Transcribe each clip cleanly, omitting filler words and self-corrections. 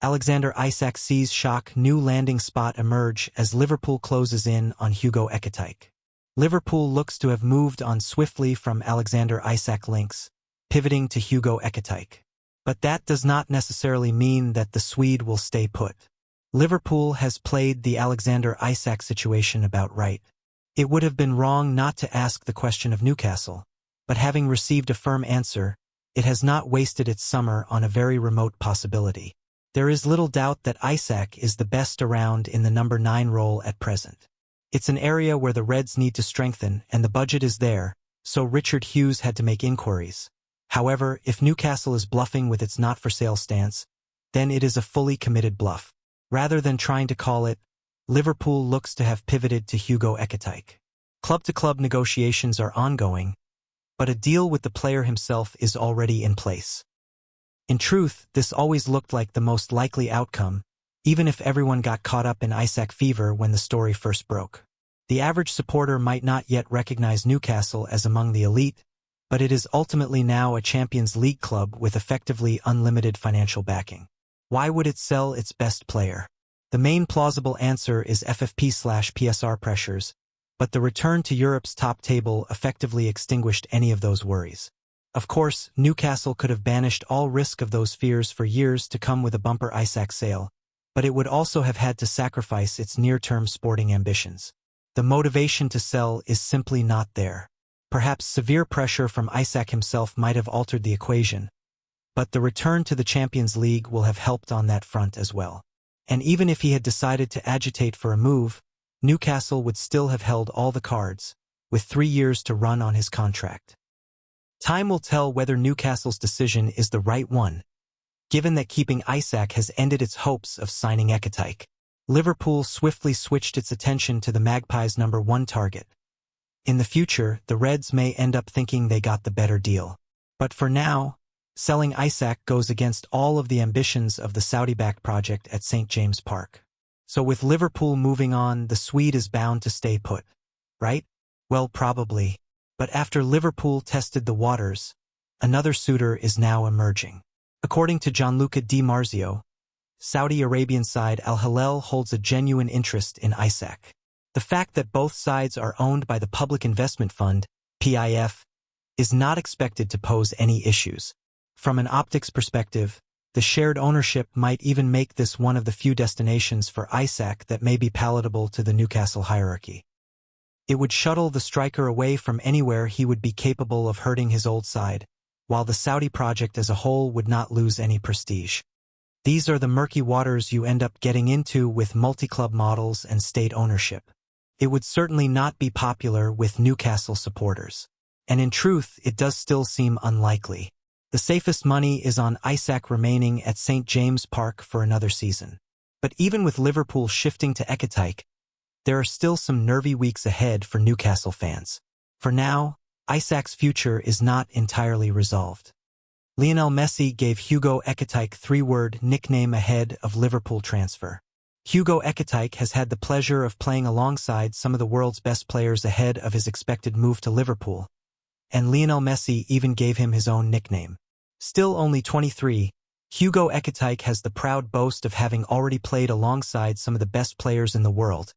Alexander Isak sees shock new landing spot emerge as Liverpool closes in on Hugo Ekitike. Liverpool looks to have moved on swiftly from Alexander Isak links, pivoting to Hugo Ekitike. But that does not necessarily mean that the Swede will stay put. Liverpool has played the Alexander Isak situation about right. It would have been wrong not to ask the question of Newcastle, but having received a firm answer, it has not wasted its summer on a very remote possibility. There is little doubt that Isak is the best around in the number 9 role at present. It's an area where the Reds need to strengthen and the budget is there, so Richard Hughes had to make inquiries. However, if Newcastle is bluffing with its not-for-sale stance, then it is a fully committed bluff. Rather than trying to call it, Liverpool looks to have pivoted to Hugo Ekitike. Club-to-club negotiations are ongoing, but a deal with the player himself is already in place. In truth, this always looked like the most likely outcome, even if everyone got caught up in Isak fever when the story first broke. The average supporter might not yet recognize Newcastle as among the elite, but it is ultimately now a Champions League club with effectively unlimited financial backing. Why would it sell its best player? The main plausible answer is FFP/PSR pressures, but the return to Europe's top table effectively extinguished any of those worries. Of course, Newcastle could have banished all risk of those fears for years to come with a bumper Isak sale, but it would also have had to sacrifice its near-term sporting ambitions. The motivation to sell is simply not there. Perhaps severe pressure from Isak himself might have altered the equation, but the return to the Champions League will have helped on that front as well. And even if he had decided to agitate for a move, Newcastle would still have held all the cards, with 3 years to run on his contract. Time will tell whether Newcastle's decision is the right one, given that keeping Isak has ended its hopes of signing Ekitike. Liverpool swiftly switched its attention to the Magpies' number 1 target. In the future, the Reds may end up thinking they got the better deal. But for now, selling Isak goes against all of the ambitions of the Saudi-backed project at St. James Park. So with Liverpool moving on, the Swede is bound to stay put, right? Well, probably. But after Liverpool tested the waters, another suitor is now emerging. According to Gianluca Di Marzio, Saudi Arabian side Al Hilal holds a genuine interest in Isak. The fact that both sides are owned by the Public Investment Fund, PIF, is not expected to pose any issues. From an optics perspective, the shared ownership might even make this one of the few destinations for Isak that may be palatable to the Newcastle hierarchy. It would shuttle the striker away from anywhere he would be capable of hurting his old side, while the Saudi project as a whole would not lose any prestige. These are the murky waters you end up getting into with multi-club models and state ownership. It would certainly not be popular with Newcastle supporters. And in truth, it does still seem unlikely. The safest money is on Isak remaining at St. James Park for another season. But even with Liverpool shifting to Ekitike, there are still some nervy weeks ahead for Newcastle fans. For now, Isak's future is not entirely resolved. Lionel Messi gave Hugo Ekitike 3-word nickname ahead of Liverpool transfer. Hugo Ekitike has had the pleasure of playing alongside some of the world's best players ahead of his expected move to Liverpool, and Lionel Messi even gave him his own nickname. Still only 23, Hugo Ekitike has the proud boast of having already played alongside some of the best players in the world,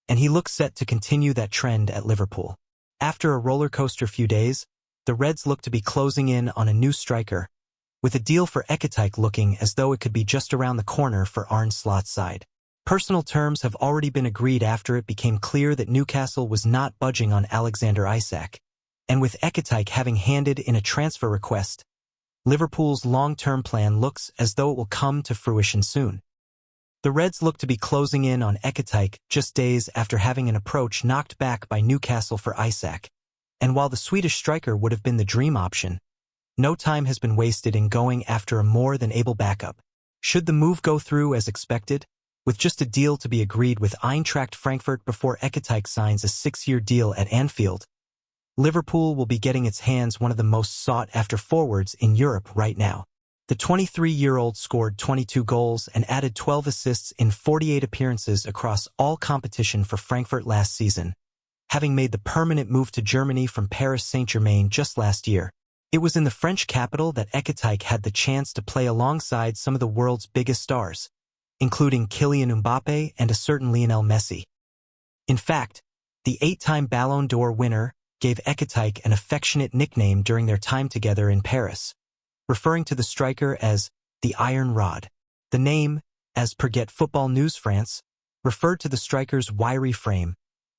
and he looks set to continue that trend at Liverpool. After a roller coaster few days, the Reds look to be closing in on a new striker, with a deal for Ekitike looking as though it could be just around the corner for Arne Slot's side. Personal terms have already been agreed after it became clear that Newcastle was not budging on Alexander Isak, and with Ekitike having handed in a transfer request, Liverpool's long-term plan looks as though it will come to fruition soon. The Reds look to be closing in on Ekitike just days after having an approach knocked back by Newcastle for Isak, and while the Swedish striker would have been the dream option, no time has been wasted in going after a more than able backup. Should the move go through as expected, with just a deal to be agreed with Eintracht Frankfurt before Ekitike signs a 6-year deal at Anfield, Liverpool will be getting its hands one of the most sought-after forwards in Europe right now. The 23-year-old scored 22 goals and added 12 assists in 48 appearances across all competition for Frankfurt last season, having made the permanent move to Germany from Paris Saint-Germain just last year. It was in the French capital that Ekitike had the chance to play alongside some of the world's biggest stars, including Kylian Mbappe and a certain Lionel Messi. In fact, the 8-time Ballon d'Or winner gave Ekitike an affectionate nickname during their time together in Paris, referring to the striker as the Iron Rod. The name, as per Get Football News France, referred to the striker's wiry frame,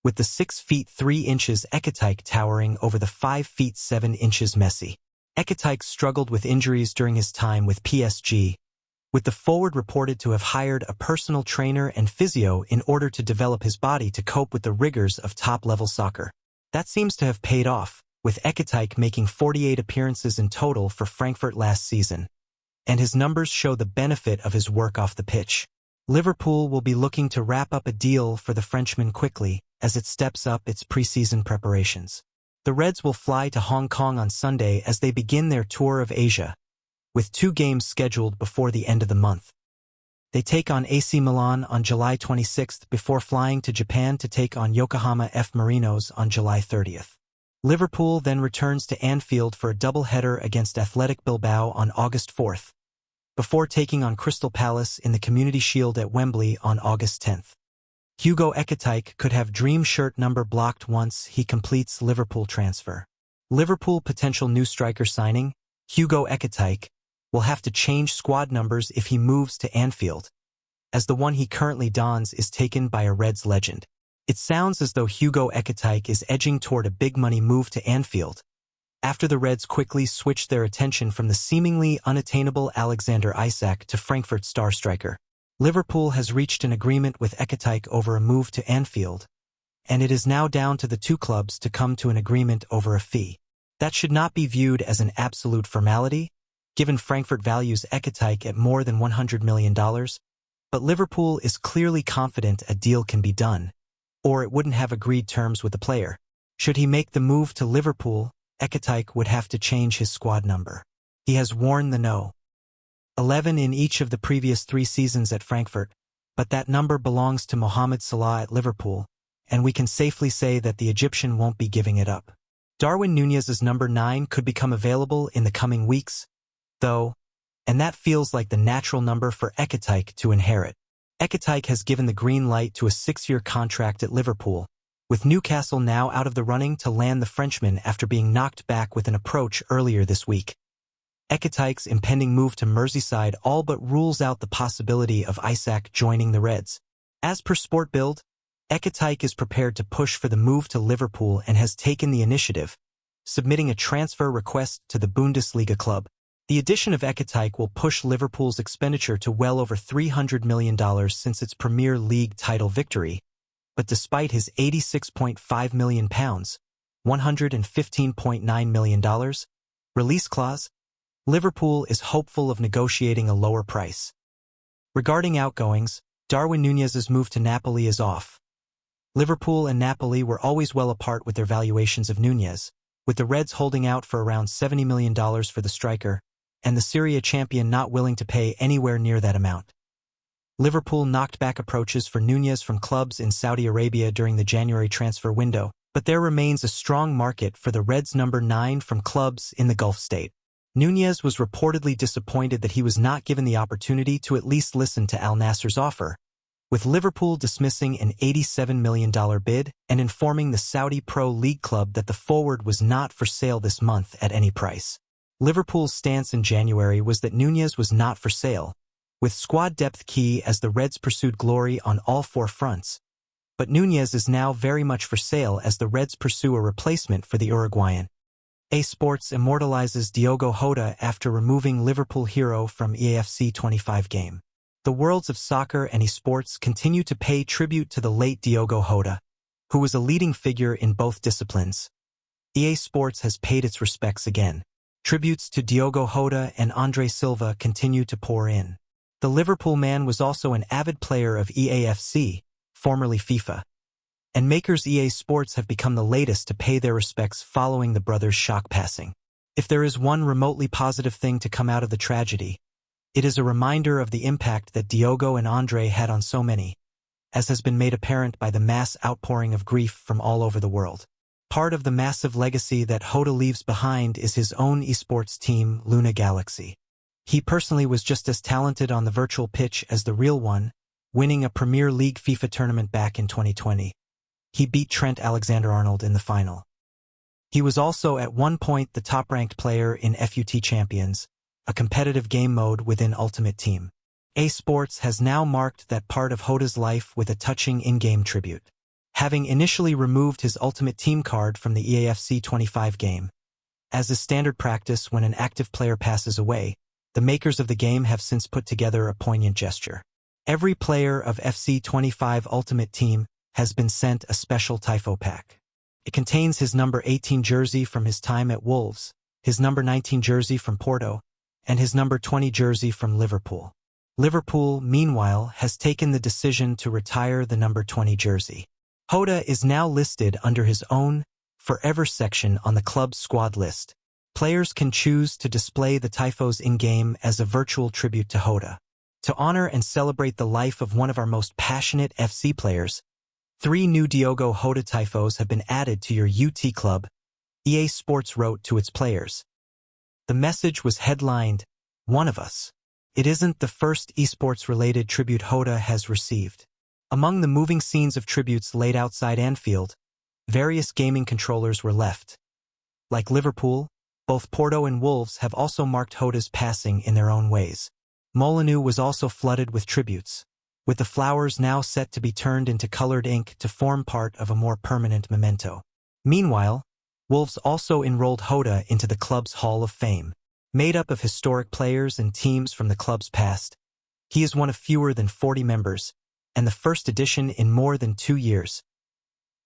with the 6 feet 3 inches Ekitike towering over the 5 feet 7 inches Messi. Ekitike struggled with injuries during his time with PSG, with the forward reported to have hired a personal trainer and physio in order to develop his body to cope with the rigors of top-level soccer. That seems to have paid off, with Ekitike making 48 appearances in total for Frankfurt last season, and his numbers show the benefit of his work off the pitch. Liverpool will be looking to wrap up a deal for the Frenchman quickly as it steps up its preseason preparations. The Reds will fly to Hong Kong on Sunday as they begin their tour of Asia, with 2 games scheduled before the end of the month. They take on AC Milan on July 26th before flying to Japan to take on Yokohama F. Marinos on July 30th. Liverpool then returns to Anfield for a double-header against Athletic Bilbao on August 4th, before taking on Crystal Palace in the Community Shield at Wembley on August 10th. Hugo Ekitike could have dream shirt number blocked once he completes Liverpool transfer. Liverpool potential new striker signing, Hugo Ekitike, will have to change squad numbers if he moves to Anfield, as the one he currently dons is taken by a Reds legend. It sounds as though Hugo Ekitike is edging toward a big-money move to Anfield, after the Reds quickly switched their attention from the seemingly unattainable Alexander Isak to Frankfurt star striker. Liverpool has reached an agreement with Ekitike over a move to Anfield, and it is now down to the 2 clubs to come to an agreement over a fee. That should not be viewed as an absolute formality, given Frankfurt values Ekitike at more than $100 million, but Liverpool is clearly confident a deal can be done, or it wouldn't have agreed terms with the player. Should he make the move to Liverpool, Ekitike would have to change his squad number. He has worn the No. 11 in each of the previous 3 seasons at Frankfurt, but that number belongs to Mohamed Salah at Liverpool, and we can safely say that the Egyptian won't be giving it up. Darwin Núñez's number 9 could become available in the coming weeks, though, and that feels like the natural number for Ekitike to inherit. Ekitike has given the green light to a 6-year contract at Liverpool, with Newcastle now out of the running to land the Frenchman after being knocked back with an approach earlier this week. Ekitike's impending move to Merseyside all but rules out the possibility of Isak joining the Reds. As per Sport Bild, Ekitike is prepared to push for the move to Liverpool and has taken the initiative, submitting a transfer request to the Bundesliga club. The addition of Ekitike will push Liverpool's expenditure to well over $300 million since its Premier League title victory, but despite his £86.5 million, $115.9 million, release clause, Liverpool is hopeful of negotiating a lower price. Regarding outgoings, Darwin Núñez's move to Napoli is off. Liverpool and Napoli were always well apart with their valuations of Núñez, with the Reds holding out for around $70 million for the striker, and the Serie A champion not willing to pay anywhere near that amount. Liverpool knocked back approaches for Núñez from clubs in Saudi Arabia during the January transfer window, but there remains a strong market for the Reds' number 9 from clubs in the Gulf state. Núñez was reportedly disappointed that he was not given the opportunity to at least listen to Al Nassr's offer, with Liverpool dismissing an $87 million bid and informing the Saudi Pro League club that the forward was not for sale this month at any price. Liverpool's stance in January was that Núñez was not for sale, with squad depth key as the Reds pursued glory on all 4 fronts. But Núñez is now very much for sale as the Reds pursue a replacement for the Uruguayan. EA Sports immortalizes Diogo Jota after removing Liverpool hero from EAFC 25 game. The worlds of soccer and esports continue to pay tribute to the late Diogo Jota, who was a leading figure in both disciplines. EA Sports has paid its respects again. Tributes to Diogo Jota and Andre Silva continue to pour in. The Liverpool man was also an avid player of EAFC, formerly FIFA, and makers EA Sports have become the latest to pay their respects following the brothers' shock passing. If there is one remotely positive thing to come out of the tragedy, it is a reminder of the impact that Diogo and Andre had on so many, as has been made apparent by the mass outpouring of grief from all over the world. Part of the massive legacy that Hoda leaves behind is his own esports team, Luna Galaxy. He personally was just as talented on the virtual pitch as the real one, winning a Premier League FIFA tournament back in 2020. He beat Trent Alexander-Arnold in the final. He was also at one point the top-ranked player in FUT Champions, a competitive game mode within Ultimate Team. EA Sports has now marked that part of Hoda's life with a touching in-game tribute. Having initially removed his Ultimate Team card from the EAFC 25 game. As is standard practice when an active player passes away, the makers of the game have since put together a poignant gesture. Every player of FC 25 Ultimate Team has been sent a special Tifo pack. It contains his number 18 jersey from his time at Wolves, his number 19 jersey from Porto, and his number 20 jersey from Liverpool. Liverpool, meanwhile, has taken the decision to retire the number 20 jersey. Hoda is now listed under his own Forever section on the club's squad list. Players can choose to display the Tifos in-game as a virtual tribute to Hoda. To honor and celebrate the life of one of our most passionate FC players, 3 new Diogo Hoda Tifos have been added to your UT club, EA Sports wrote to its players. The message was headlined, "One of Us." It isn't the first esports-related tribute Hoda has received. Among the moving scenes of tributes laid outside Anfield, various gaming controllers were left. Like Liverpool, both Porto and Wolves have also marked Hoda's passing in their own ways. Molineux was also flooded with tributes, with the flowers now set to be turned into colored ink to form part of a more permanent memento. Meanwhile, Wolves also enrolled Hoda into the club's Hall of Fame. Made up of historic players and teams from the club's past, he is one of fewer than 40 members, and the first edition in more than 2 years.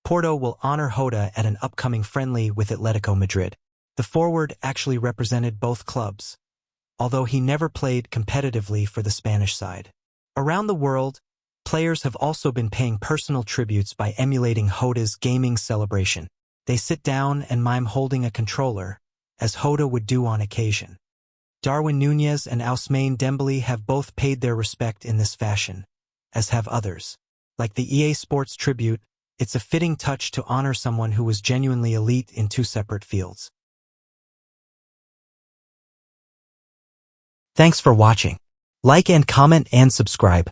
Porto will honor Hoda at an upcoming friendly with Atletico Madrid. The forward actually represented both clubs, although he never played competitively for the Spanish side. Around the world, players have also been paying personal tributes by emulating Hoda's gaming celebration. They sit down and mime holding a controller, as Hoda would do on occasion. Darwin Núñez and Ousmane Dembélé have both paid their respect in this fashion, as have others. Like the EA Sports tribute, it's a fitting touch to honor someone who was genuinely elite in 2 separate fields. Thanks for watching. Like and comment and subscribe.